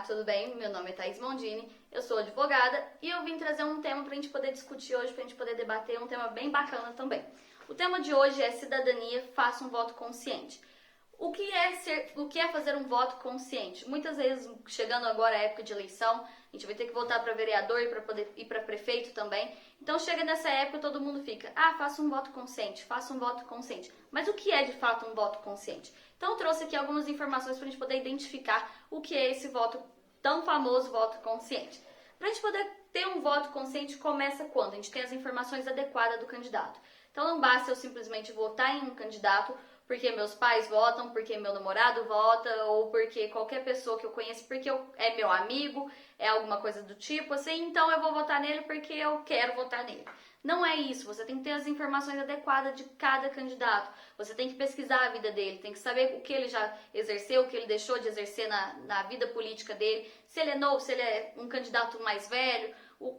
tudo bem? Meu nome é Thaís Mondini, eu sou advogada e eu vim trazer um tema pra gente poder discutir hoje, pra gente poder debater, um tema bem bacana também. O tema de hoje é cidadania, faça um voto consciente. O que é fazer um voto consciente? Muitas vezes, chegando agora a época de eleição, a gente vai ter que votar para vereador e para poder ir para prefeito também. Então chega nessa época todo mundo fica, faça um voto consciente, faça um voto consciente. Mas o que é de fato um voto consciente? Então eu trouxe aqui algumas informações para a gente poder identificar o que é esse voto, tão famoso voto consciente. Para a gente poder ter um voto consciente, começa quando a gente tem as informações adequadas do candidato. Então não basta eu simplesmente votar em um candidato porque meus pais votam, porque meu namorado vota, ou porque qualquer pessoa que eu conheço, porque é meu amigo, é alguma coisa do tipo, assim, então eu vou votar nele porque eu quero votar nele. Não é isso, você tem que ter as informações adequadas de cada candidato, você tem que pesquisar a vida dele, tem que saber o que ele já exerceu, o que ele deixou de exercer na vida política dele, se ele é novo, se ele é um candidato mais velho,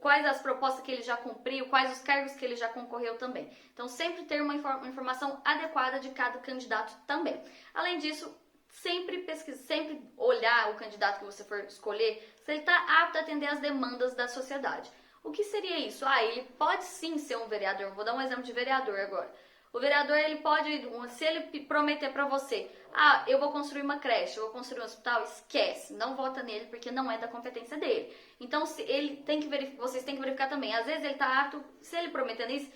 quais as propostas que ele já cumpriu, quais os cargos que ele já concorreu também. Então, sempre ter uma informação adequada de cada candidato também. Além disso, sempre pesquisar, sempre olhar o candidato que você for escolher, se ele está apto a atender às demandas da sociedade. O que seria isso? Ele pode sim ser um vereador. Vou dar um exemplo de vereador agora. O vereador, ele pode, se ele prometer para você, eu vou construir uma creche, eu vou construir um hospital, esquece, não vota nele porque não é da competência dele. Então, vocês têm que verificar também, às vezes ele está apto, se ele prometer isso,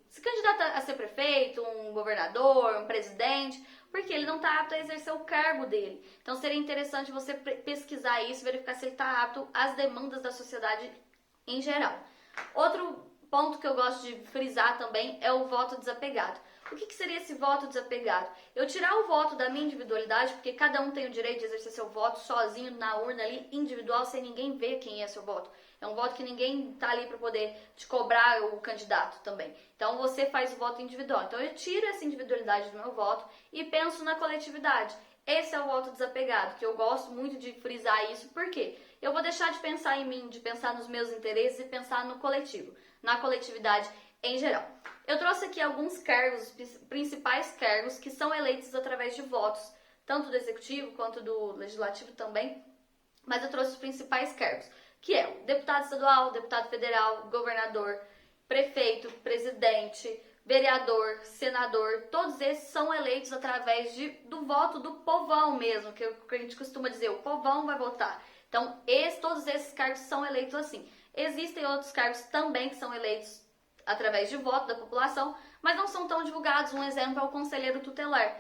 se candidata a ser prefeito, um governador, um presidente, porque ele não está apto a exercer o cargo dele. Então, seria interessante você pesquisar isso, verificar se ele está apto às demandas da sociedade em geral. Outro ponto que eu gosto de frisar também é o voto desapegado. O que seria esse voto desapegado? Eu tirar o voto da minha individualidade, porque cada um tem o direito de exercer seu voto sozinho na urna ali, individual, sem ninguém ver quem é seu voto. É um voto que ninguém tá ali para poder te cobrar o candidato também. Então você faz o voto individual. Então eu tiro essa individualidade do meu voto e penso na coletividade. Esse é o voto desapegado, que eu gosto muito de frisar isso, porque eu vou deixar de pensar em mim, de pensar nos meus interesses e pensar no coletivo, na coletividade em geral. Eu trouxe aqui alguns cargos, os principais cargos que são eleitos através de votos, tanto do executivo quanto do legislativo também, mas eu trouxe os principais cargos, que é o deputado estadual, deputado federal, governador, prefeito, presidente, vereador, senador, todos esses são eleitos através do voto do povão mesmo, que a gente costuma dizer, o povão vai votar. Então, todos esses cargos são eleitos assim. Existem outros cargos também que são eleitos através de voto da população, mas não são tão divulgados. Um exemplo é o conselheiro tutelar.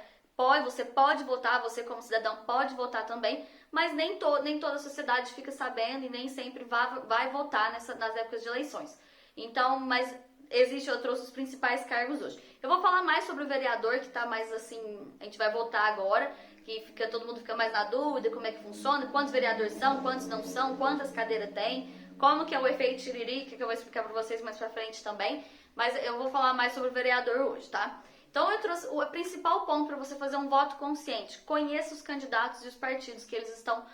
Você pode votar, você como cidadão pode votar também, mas nem toda a sociedade fica sabendo e nem sempre vai votar nas épocas de eleições. Então, mas eu trouxe os principais cargos hoje. Eu vou falar mais sobre o vereador, que está mais assim, a gente vai votar agora, que todo mundo fica mais na dúvida, como é que funciona, quantos vereadores são, quantos não são, quantas cadeiras tem, como que é o efeito tiririca, que eu vou explicar para vocês mais pra frente também, mas eu vou falar mais sobre o vereador hoje, tá? Então eu trouxe o principal ponto para você fazer um voto consciente. Conheça os candidatos e os partidos que eles estão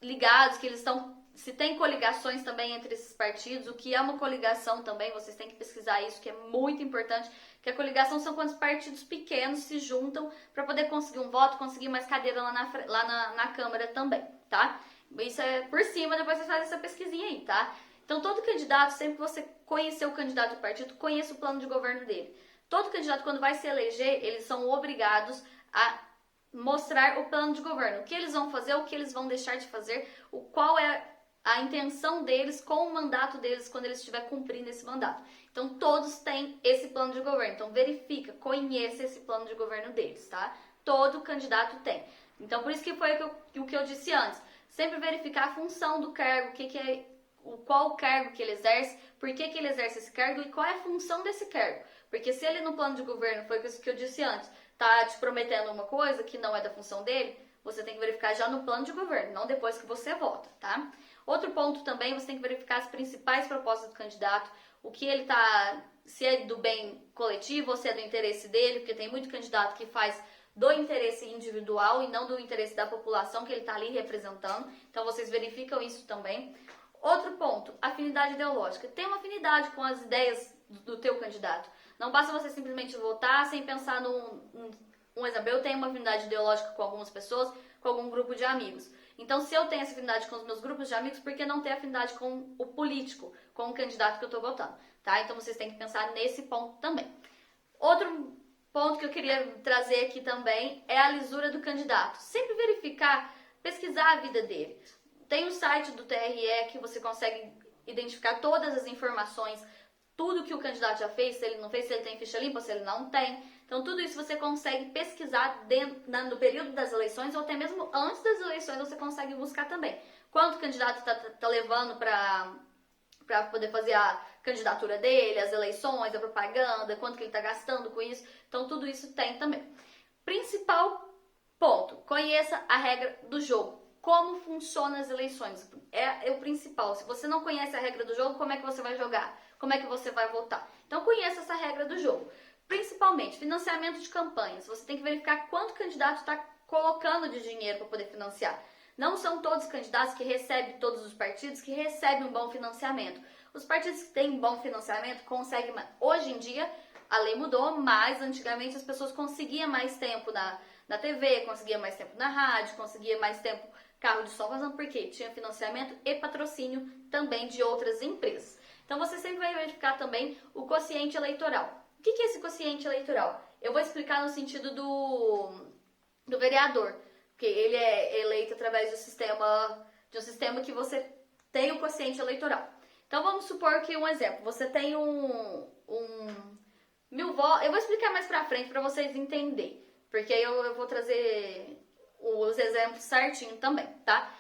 ligados, que eles estão, se tem coligações também entre esses partidos, o que é uma coligação também, vocês têm que pesquisar isso, que é muito importante, que a coligação são quando os partidos pequenos se juntam para poder conseguir um voto, conseguir mais cadeira lá na Câmara também, tá? Isso é por cima, depois vocês fazem essa pesquisinha aí, tá? Então todo candidato, sempre que você conhecer o candidato do partido, conheça o plano de governo dele. Todo candidato, quando vai se eleger, eles são obrigados a mostrar o plano de governo. O que eles vão fazer, o que eles vão deixar de fazer, qual é a intenção deles com o mandato deles quando eles estiver cumprindo esse mandato. Então, todos têm esse plano de governo. Então, verifica, conheça esse plano de governo deles, tá? Todo candidato tem. Então, por isso que foi o que eu disse antes. Sempre verificar a função do cargo, qual o cargo que ele exerce, por que ele exerce esse cargo e qual é a função desse cargo. Porque se ele no plano de governo, foi isso que eu disse antes, tá te prometendo uma coisa que não é da função dele, você tem que verificar já no plano de governo, não depois que você vota, tá? Outro ponto também, você tem que verificar as principais propostas do candidato, o que ele tá, se é do bem coletivo ou se é do interesse dele, porque tem muito candidato que faz do interesse individual e não do interesse da população que ele está ali representando. Então, vocês verificam isso também. Outro ponto, afinidade ideológica. Tem uma afinidade com as ideias do teu candidato. Não basta você simplesmente votar sem pensar um exemplo. Eu tenho uma afinidade ideológica com algumas pessoas, com algum grupo de amigos. Então, se eu tenho essa afinidade com os meus grupos de amigos, por que não ter afinidade com o político, com o candidato que eu tô votando, tá? Então, vocês têm que pensar nesse ponto também. Outro ponto que eu queria trazer aqui também é a lisura do candidato. Sempre verificar, pesquisar a vida dele. Tem o site do TRE que você consegue identificar todas as informações, tudo que o candidato já fez, se ele não fez, se ele tem ficha limpa, se ele não tem. Então, tudo isso você consegue pesquisar no período das eleições ou até mesmo antes das eleições você consegue buscar também. Quanto o candidato tá levando para poder fazer a candidatura dele, as eleições, a propaganda, quanto que ele está gastando com isso. Então, tudo isso tem também. Principal ponto, conheça a regra do jogo. Como funcionam as eleições. É o principal. Se você não conhece a regra do jogo, como é que você vai jogar? Como é que você vai votar? Então, conheça essa regra do jogo. Principalmente, financiamento de campanhas. Você tem que verificar quanto o candidato está colocando de dinheiro para poder financiar. Não são todos os candidatos que recebem, todos os partidos que recebem um bom financiamento. Os partidos que têm bom financiamento conseguem, hoje em dia, a lei mudou, mas antigamente as pessoas conseguiam mais tempo na TV, conseguiam mais tempo na rádio, conseguiam mais tempo carro de som vazando, porque tinha financiamento e patrocínio também de outras empresas. Então você sempre vai verificar também o quociente eleitoral. O que é esse quociente eleitoral? Eu vou explicar no sentido do vereador, porque ele é eleito através de um sistema que você tem o quociente eleitoral. Então vamos supor que um exemplo, você tem um 1000 votos, eu vou explicar mais pra frente para vocês entenderem, porque eu vou trazer os exemplos certinho também, tá?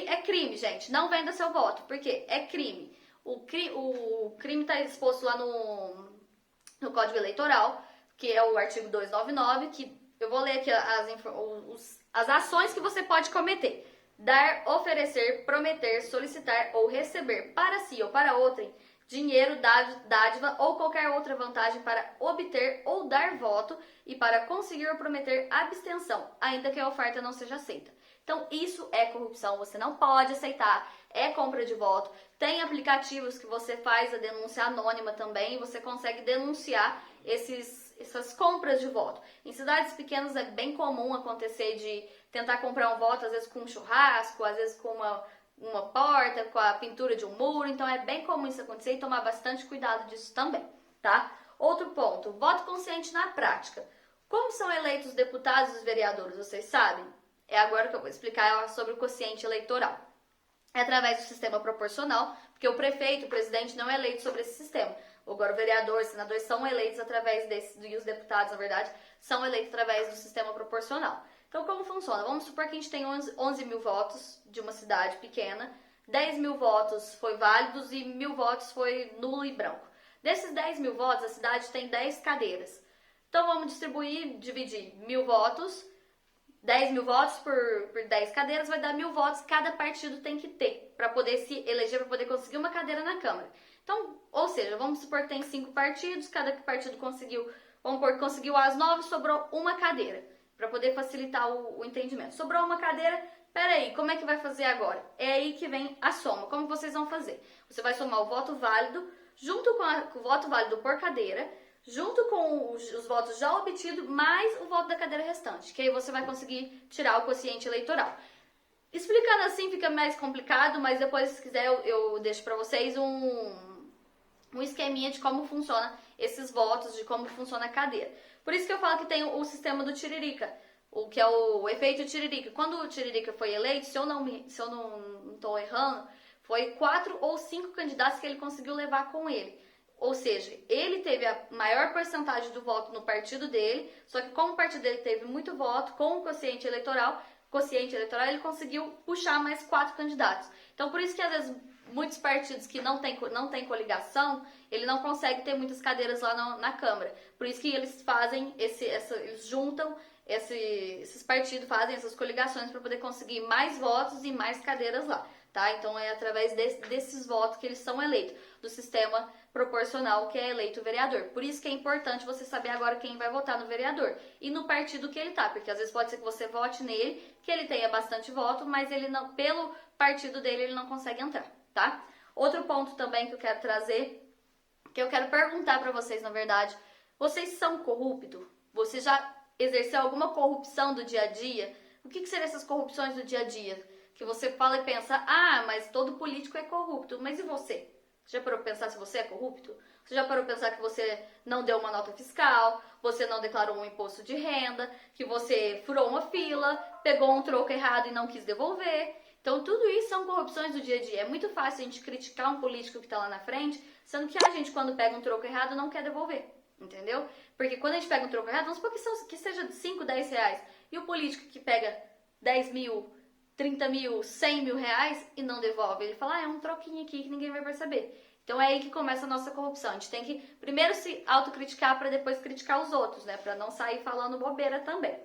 É crime, gente, não venda seu voto, porque é crime. O crime está exposto lá no Código Eleitoral, que é o artigo 299, que eu vou ler aqui as ações que você pode cometer. Dar, oferecer, prometer, solicitar ou receber para si ou para outrem dinheiro, dádiva ou qualquer outra vantagem para obter ou dar voto e para conseguir ou prometer abstenção, ainda que a oferta não seja aceita. Então, isso é corrupção, você não pode aceitar, é compra de voto. Tem aplicativos que você faz a denúncia anônima também, você consegue denunciar essas compras de voto. Em cidades pequenas é bem comum acontecer de tentar comprar um voto, às vezes com um churrasco, às vezes com uma porta, com a pintura de um muro, então é bem comum isso acontecer e tomar bastante cuidado disso também, tá? Outro ponto, voto consciente na prática. Como são eleitos os deputados e os vereadores, vocês sabem? É agora que eu vou explicar sobre o quociente eleitoral. É através do sistema proporcional, porque o prefeito, o presidente não é eleito sobre esse sistema. Agora o vereador, os senadores são eleitos através e os deputados, na verdade, são eleitos através do sistema proporcional. Então, como funciona? Vamos supor que a gente tem 11 mil votos de uma cidade pequena, 10 mil votos foi válidos e 1000 votos foi nulo e branco. Desses 10 mil votos, a cidade tem 10 cadeiras. Então, vamos dividir 1000 votos, 10 mil votos por 10 cadeiras, vai dar 1000 votos cada partido tem que ter para poder se eleger, para poder conseguir uma cadeira na Câmara. Então, ou seja, vamos supor que tem 5 partidos, cada partido conseguiu, vamos supor que conseguiu as 9, sobrou uma cadeira, para poder facilitar o entendimento. Sobrou uma cadeira, peraí, como é que vai fazer agora? É aí que vem a soma. Como vocês vão fazer? Você vai somar o voto válido, junto com o voto válido por cadeira, junto com os votos já obtidos, mais o voto da cadeira restante, que aí você vai conseguir tirar o quociente eleitoral. Explicando assim fica mais complicado, mas depois, se quiser, eu deixo para vocês um esqueminha de como funciona esses votos, de como funciona a cadeira. Por isso que eu falo que tem o sistema do Tiririca, o que é o efeito Tiririca. Quando o Tiririca foi eleito, se eu não estou errando, foi 4 ou 5 candidatos que ele conseguiu levar com ele. Ou seja, ele teve a maior porcentagem do voto no partido dele, só que como o partido dele teve muito voto, com o quociente eleitoral, ele conseguiu puxar mais 4 candidatos. Então, por isso que às vezes muitos partidos que não tem coligação, ele não consegue ter muitas cadeiras lá na Câmara. Por isso que eles fazem eles juntam esses partidos, fazem essas coligações para poder conseguir mais votos e mais cadeiras lá, tá? Então é através desses votos que eles são eleitos, do sistema proporcional que é eleito o vereador. Por isso que é importante você saber agora quem vai votar no vereador e no partido que ele tá, porque às vezes pode ser que você vote nele, que ele tenha bastante voto, mas ele não, pelo partido dele ele não consegue entrar, tá? Outro ponto também que eu quero trazer, que eu quero perguntar para vocês, na verdade, vocês são corruptos? Você já exerceu alguma corrupção do dia a dia? O que seriam essas corrupções do dia a dia? Que você fala e pensa, ah, mas todo político é corrupto. Mas e você? Você já parou pra pensar se você é corrupto? Você já parou pra pensar que você não deu uma nota fiscal, você não declarou um imposto de renda, que você furou uma fila, pegou um troco errado e não quis devolver? Então tudo isso são corrupções do dia a dia. É muito fácil a gente criticar um político que tá lá na frente, sendo que a gente, quando pega um troco errado, não quer devolver. Entendeu? Porque quando a gente pega um troco errado, vamos supor que seja de 5, 10 reais. E o político que pega 10 mil, 30 mil, 100 mil reais e não devolve. Ele fala, ah, é um troquinho aqui que ninguém vai perceber. Então é aí que começa a nossa corrupção. A gente tem que primeiro se autocriticar para depois criticar os outros, né? Para não sair falando bobeira também.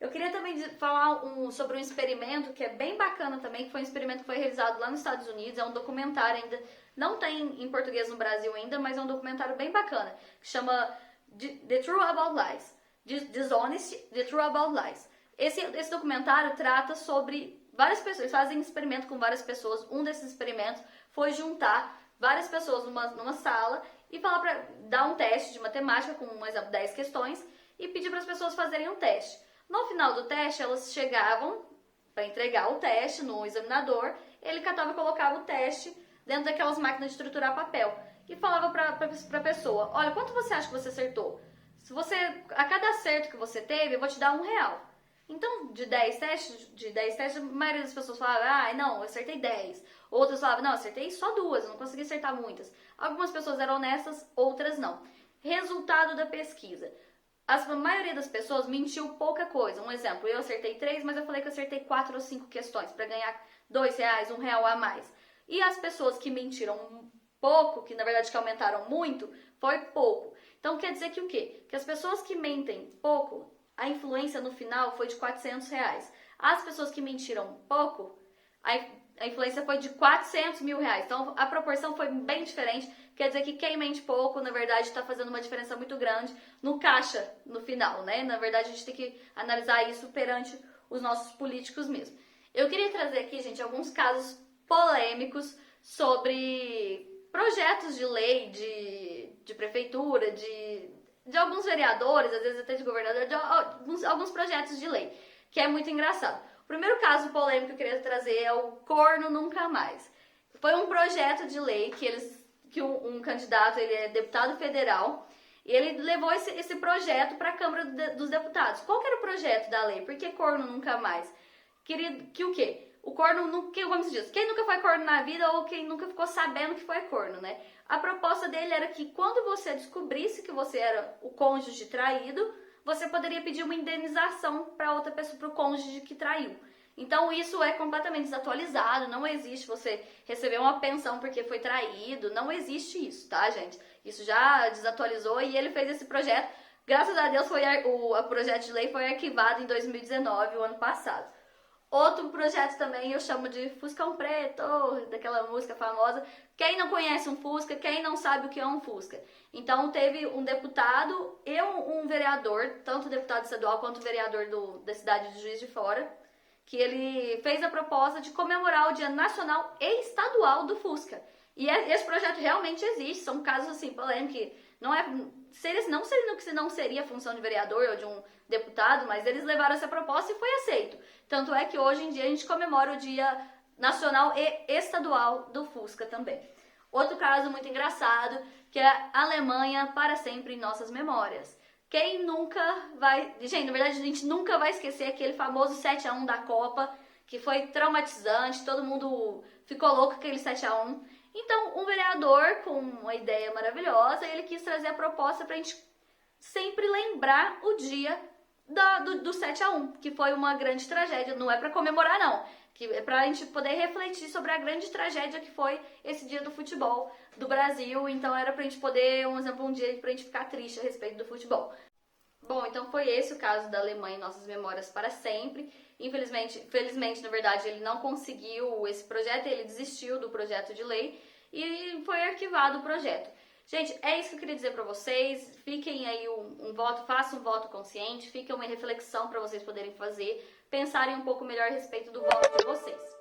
Eu queria também falar sobre um experimento que é bem bacana também, que foi um experimento que foi realizado lá nos Estados Unidos, é um documentário ainda, não tem em português no Brasil ainda, mas é um documentário bem bacana, que chama The Truth About Lies, Dishonesty, The Truth About Lies. Esse documentário trata sobre várias pessoas, eles fazem experimento com várias pessoas, um desses experimentos foi juntar várias pessoas numa sala e falar para dar um teste de matemática com, por exemplo, 10 questões e pedir para as pessoas fazerem um teste. No final do teste, elas chegavam para entregar o teste no examinador, ele catava e colocava o teste dentro daquelas máquinas de triturar papel e falava para a pessoa, olha, quanto você acha que você acertou? Se você, a cada acerto que você teve, eu vou te dar R$1. Então, de 10 testes, a maioria das pessoas falava, ah, não, eu acertei 10. Outras falavam, não, eu acertei só 2, eu não consegui acertar muitas. Algumas pessoas eram honestas, outras não. Resultado da pesquisa. A maioria das pessoas mentiu pouca coisa. Um exemplo, eu acertei 3, mas eu falei que eu acertei 4 ou 5 questões para ganhar R$2, R$1 a mais. E as pessoas que mentiram pouco, que na verdade que aumentaram muito, foi pouco. Então quer dizer que o quê? Que as pessoas que mentem pouco, a influência no final foi de R$400. As pessoas que mentiram pouco, a influência foi de R$400.000. Então a proporção foi bem diferente. Quer dizer que quem mente pouco, na verdade, está fazendo uma diferença muito grande no caixa no final, né? Na verdade, a gente tem que analisar isso perante os nossos políticos mesmo. Eu queria trazer aqui, gente, alguns casos polêmicos sobre projetos de lei de prefeitura, de alguns vereadores, às vezes até de governador, de alguns projetos de lei, que é muito engraçado. O primeiro caso polêmico que eu queria trazer é o Corno Nunca Mais. Foi um projeto de lei que um candidato, ele é deputado federal, e ele levou esse projeto para a Câmara dos Deputados. Qual que era o projeto da lei? Por que corno nunca mais? Queria que o quê? O corno, como se diz, quem nunca foi corno na vida ou quem nunca ficou sabendo que foi corno, né? A proposta dele era que quando você descobrisse que você era o cônjuge traído, você poderia pedir uma indenização para outra pessoa, para o cônjuge que traiu. Então isso é completamente desatualizado, não existe você receber uma pensão porque foi traído, não existe isso, tá, gente? Isso já desatualizou e ele fez esse projeto, graças a Deus o projeto de lei foi arquivado em 2019, o ano passado. Outro projeto também eu chamo de Fuscão Preto, daquela música famosa. Quem não conhece um Fusca, quem não sabe o que é um Fusca? Então teve um deputado e um vereador, tanto deputado estadual quanto vereador da cidade de Juiz de Fora, que ele fez a proposta de comemorar o Dia Nacional e Estadual do Fusca. E esse projeto realmente existe, são casos assim polêmicos, que não seria função de vereador ou de um deputado, mas eles levaram essa proposta e foi aceito. Tanto é que hoje em dia a gente comemora o Dia Nacional e Estadual do Fusca também. Outro caso muito engraçado, que é a Alemanha para sempre em nossas memórias. Quem nunca vai... Gente, na verdade a gente nunca vai esquecer aquele famoso 7-1 da Copa, que foi traumatizante, todo mundo ficou louco com aquele 7-1. Então, um vereador com uma ideia maravilhosa, ele quis trazer a proposta para a gente sempre lembrar o dia do 7-1, que foi uma grande tragédia. Não é para comemorar, não. Que é para a gente poder refletir sobre a grande tragédia que foi esse dia do futebol do Brasil. Então, era para a gente poder, um dia para a gente ficar triste a respeito do futebol. Bom, então foi esse o caso da Alemanha em nossas memórias para sempre. Felizmente, na verdade, ele não conseguiu esse projeto, ele desistiu do projeto de lei e foi arquivado o projeto. Gente, é isso que eu queria dizer para vocês. Fiquem aí façam um voto consciente, fica uma reflexão para vocês poderem fazer, pensarem um pouco melhor a respeito do voto de vocês.